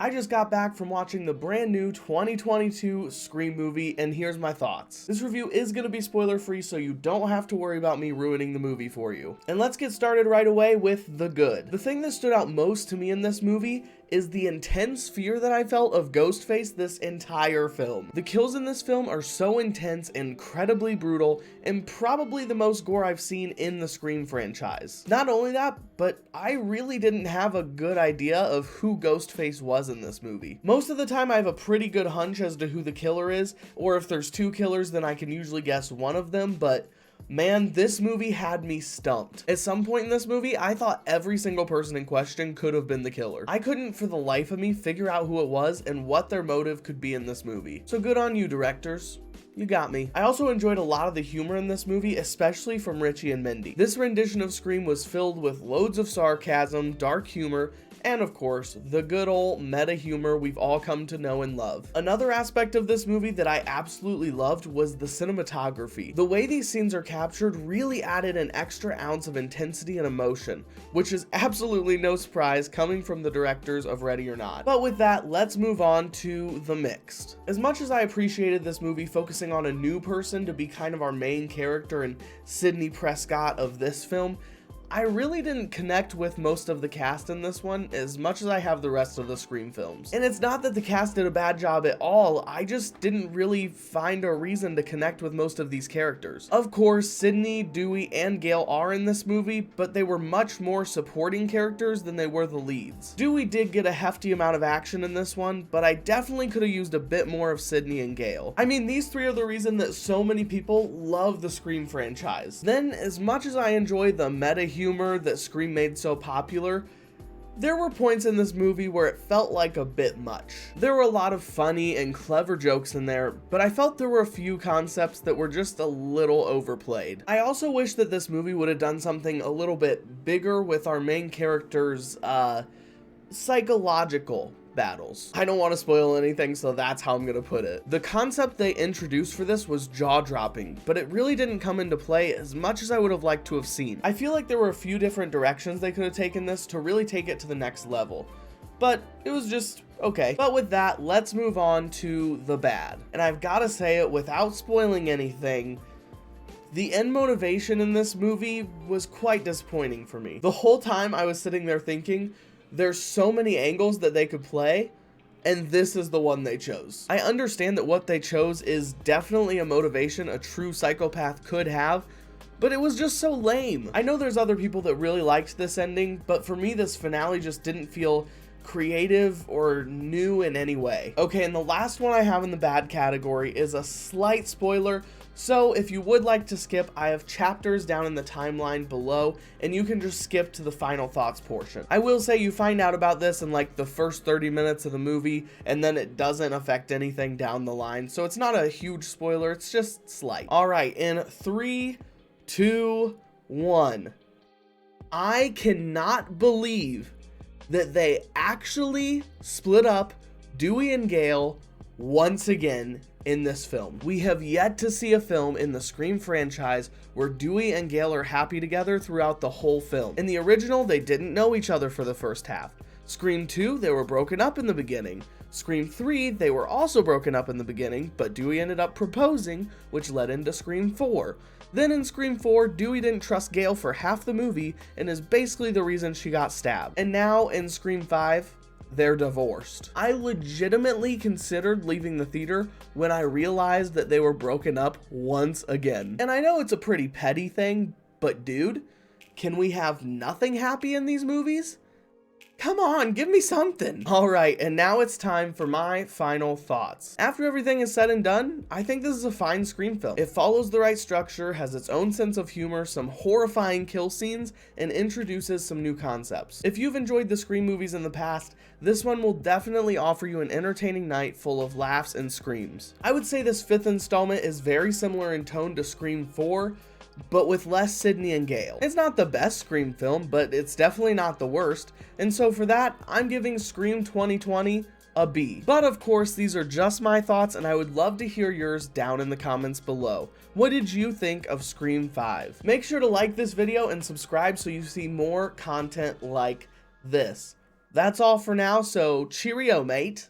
I just got back from watching the brand new 2022 Scream movie, and here's my thoughts. This review is going to be spoiler free, so you don't have to worry about me ruining the movie for you. And let's get started right away with the good. The thing that stood out most to me in this movie is the intense fear that I felt of Ghostface this entire film. The kills in this film are so intense, incredibly brutal, and probably the most gore I've seen in the Scream franchise. Not only that, but I really didn't have a good idea of who Ghostface was in this movie. Most of the time I have a pretty good hunch as to who the killer is, or if there's two killers then I can usually guess one of them, but man, this movie had me stumped. At some point in this movie, I thought every single person in question could have been the killer. I couldn't for the life of me figure out who it was and what their motive could be in this movie. So good on you, directors. You got me. I also enjoyed a lot of the humor in this movie, especially from Richie and Mindy. This rendition of Scream was filled with loads of sarcasm, dark humor, and of course, the good old meta humor we've all come to know and love. Another aspect of this movie that I absolutely loved was the cinematography. The way these scenes are captured really added an extra ounce of intensity and emotion, which is absolutely no surprise coming from the directors of Ready or Not. But with that, let's move on to the mixed. As much as I appreciated this movie focusing on a new person to be kind of our main character and Sidney Prescott of this film, I really didn't connect with most of the cast in this one as much as I have the rest of the Scream films. And it's not that the cast did a bad job at all, I just didn't really find a reason to connect with most of these characters. Of course, Sidney, Dewey, and Gale are in this movie, but they were much more supporting characters than they were the leads. Dewey did get a hefty amount of action in this one, but I definitely could have used a bit more of Sidney and Gale. I mean, these three are the reason that so many people love the Scream franchise. Then, as much as I enjoy the meta humor that Scream made so popular, there were points in this movie where it felt like a bit much. There were a lot of funny and clever jokes in there, but I felt there were a few concepts that were just a little overplayed. I also wish that this movie would have done something a little bit bigger with our main character's, psychological battles. I don't want to spoil anything, so that's how I'm gonna put it. The concept they introduced for this was jaw-dropping, but it really didn't come into play as much as I would have liked to have seen. I feel like there were a few different directions they could have taken this to really take it to the next level, but it was just okay. But with that, let's move on to the bad. And I've got to say it without spoiling anything, the end motivation in this movie was quite disappointing for me. The whole time I was sitting there thinking, there's so many angles that they could play, and this is the one they chose. I understand that what they chose is definitely a motivation a true psychopath could have, but it was just so lame. I know there's other people that really liked this ending, but for me this finale just didn't feel creative or new in any way. Okay, and the last one I have in the bad category is a slight spoiler, so if you would like to skip, I have chapters down in the timeline below, and you can just skip to the final thoughts portion. I will say you find out about this in like the first 30 minutes of the movie, and then it doesn't affect anything down the line, so it's not a huge spoiler, it's just slight. Alright, in 3, 2, 1. I cannot believe that they actually split up Dewey and Gale once again in this film. We have yet to see a film in the Scream franchise where Dewey and Gale are happy together throughout the whole film. In the original, they didn't know each other for the first half. Scream 2, they were broken up in the beginning. Scream 3, they were also broken up in the beginning, but Dewey ended up proposing, which led into Scream 4. Then in Scream 4, Dewey didn't trust Gale for half the movie and is basically the reason she got stabbed. And now in Scream 5, they're divorced. I legitimately considered leaving the theater when I realized that they were broken up once again. And I know it's a pretty petty thing, but dude, can we have nothing happy in these movies? Come on, give me something. Alright, and now it's time for my final thoughts. After everything is said and done, I think this is a fine Scream film. It follows the right structure, has its own sense of humor, some horrifying kill scenes, and introduces some new concepts. If you've enjoyed the Scream movies in the past, this one will definitely offer you an entertaining night full of laughs and screams. I would say this fifth installment is very similar in tone to Scream 4, but with less Sidney and Gale. It's not the best Scream film, but it's definitely not the worst, and so for that, I'm giving Scream 2020 a B. But of course, these are just my thoughts, and I would love to hear yours down in the comments below. What did you think of Scream 5? Make sure to like this video and subscribe so you see more content like this. That's all for now, so cheerio, mate.